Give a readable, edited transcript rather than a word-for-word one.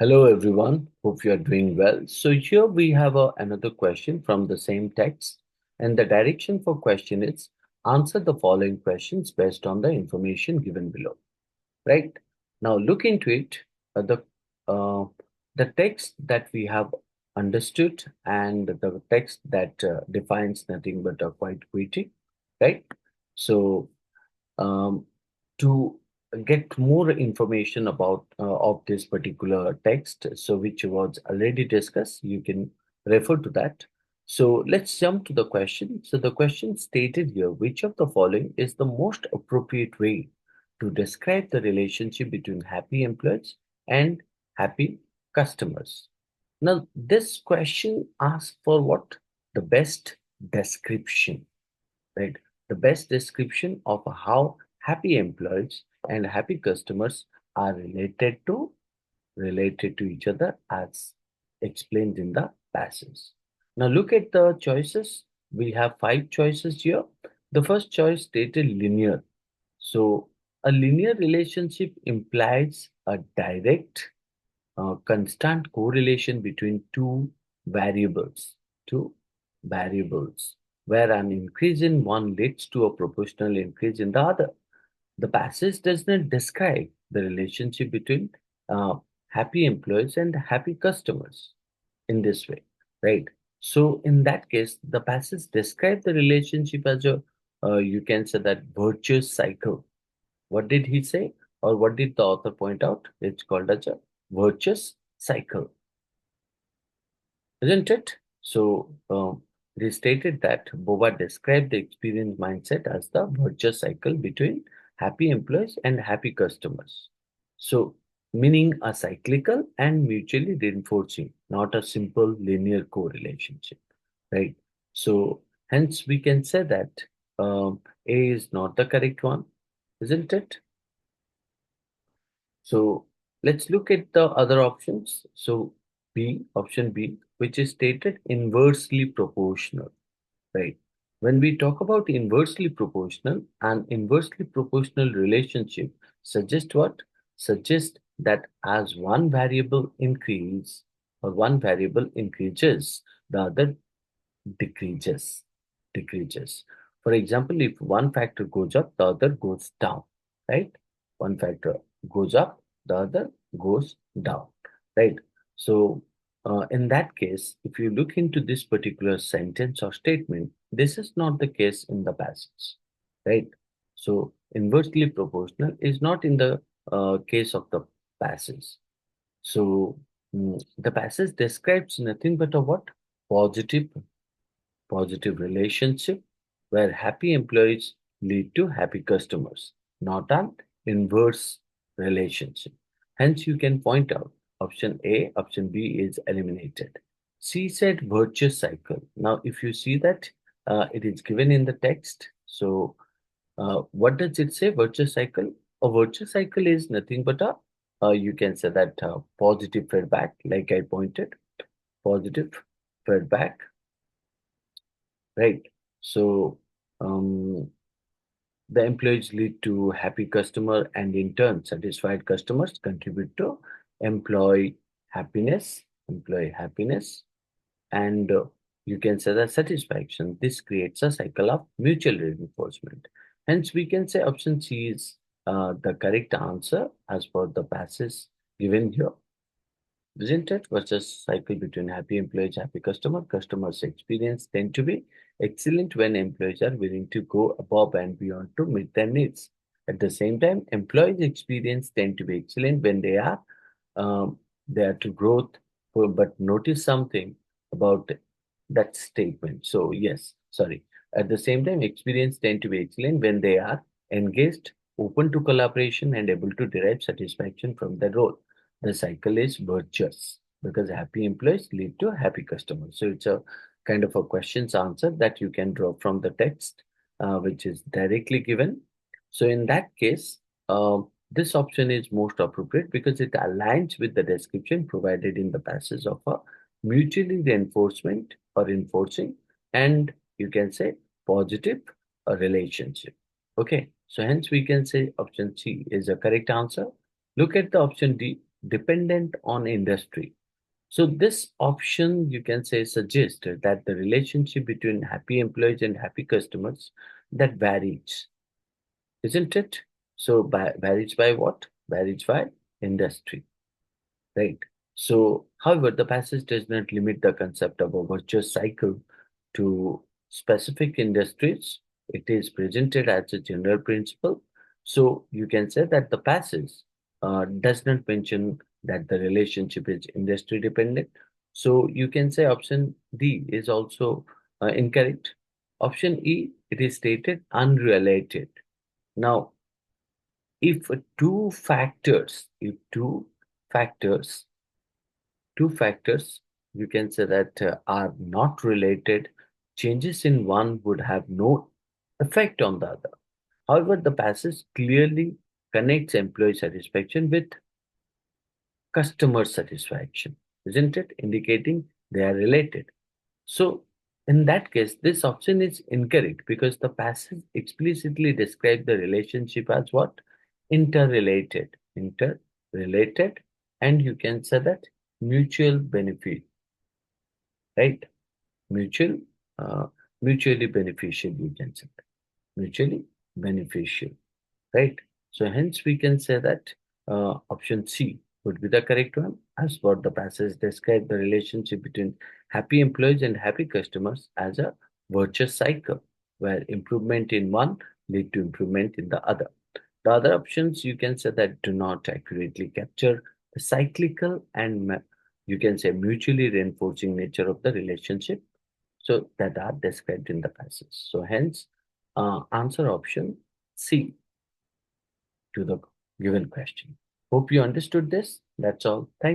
Hello everyone, hope you are doing well. So here we have another question from the same text, and the direction for question is answer the following questions based on the information given below. Right, now look into it. uh, the uh, the text that we have understood and the text that defines nothing but a quite witty, right? So um, to get more information about of this particular text, so which was already discussed, you can refer to that. So let's jump to the question. So the question stated here, which of the following is the most appropriate way to describe the relationship between happy employees and happy customers? Now, this question asks for what? The best description, right? The best description of how happy employees and happy customers are related to each other as explained in the passage. Now look at the choices. We have five choices here. The first choice stated linear. So a linear relationship implies a direct constant correlation between variables, two variables, where an increase in one leads to a proportional increase in the other. The passage does not describe the relationship between uh, happy employees and happy customers in this way, right? So in that case, the passage describe the relationship as a you can say that virtuous cycle. What did he say, or what did the author point out? It's called as a virtuous cycle, isn't it? So they stated that Boba described the experience mindset as the virtuous cycle between happy employees and happy customers. So meaning a cyclical and mutually reinforcing, not a simple linear correlationship, right? So hence we can say that A is not the correct one, isn't it? So let's look at the other options. So option B, which is stated inversely proportional, right? When we talk about inversely proportional, an inversely proportional relationship suggests what? Suggests that as one variable one variable increases, the other decreases, decreases. For example, if one factor goes up, the other goes down, right? One factor goes up, the other goes down, right? So, in that case, if you look into this particular sentence or statement, this is not the case in the passage, right? So, inversely proportional is not in the case of the passage. So, the passage describes nothing but a what? Positive positive relationship where happy employees lead to happy customers, not an inverse relationship. Hence, you can point out option A, option B is eliminated. C said virtuous cycle. Now, if you see that it is given in the text, so what does it say? Virtuous cycle. A virtuous cycle is nothing but a you can say that positive feedback, like I pointed, positive feedback, right? So the employees lead to happy customer, and in turn, satisfied customers contribute to employee employee happiness, and you can say that satisfaction. This creates a cycle of mutual reinforcement. Hence, we can say option C is the correct answer as per the passage given here. Isn't it? Versus cycle between happy employees, happy customer. Customers' experience tend to be excellent when employees are willing to go above and beyond to meet their needs. At the same time, employees' experience tend to be excellent when they are to growth. But notice something about that statement. So yes, sorry. At the same time, experience tend to be excellent when they are engaged, open to collaboration, and able to derive satisfaction from their role. The cycle is virtuous because happy employees lead to happy customers. So it's a kind of a questions answer that you can draw from the text, which is directly given. So in that case, this option is most appropriate because it aligns with the description provided in the passage of a mutually reinforcement or enforcing, and you can say positive relationship. Okay, so hence we can say option C is a correct answer. Look at the option D. dependent on industry. So this option, you can say, suggests that the relationship between happy employees and happy customers that varies, isn't it? So varies by what? Varies by industry, right? So, however, the passage does not limit the concept of a virtuous cycle to specific industries. It is presented as a general principle. So, you can say that the passage does not mention that the relationship is industry dependent. So, you can say option D is also incorrect. Option E, it is stated unrelated. Now, if factors two factors you can say that are not related, changes in one would have no effect on the other. However, the passage clearly connects employee satisfaction with customer satisfaction, isn't it? Indicating they are related. So, in that case, this option is incorrect because the passage explicitly describes the relationship as what? Interrelated. Interrelated, and you can say that mutual benefit, right? Mutual, uh, mutually beneficial, you can say that. Mutually beneficial, right? So hence we can say that option C would be the correct one. As what the passage described the relationship between happy employees and happy customers as a virtuous cycle, where improvement in one lead to improvement in the other. The other options you can say that do not accurately capture the cyclical and you can say mutually reinforcing nature of the relationship so that are described in the passage. So hence, answer option C to the given question. Hope you understood this. That's all. Thank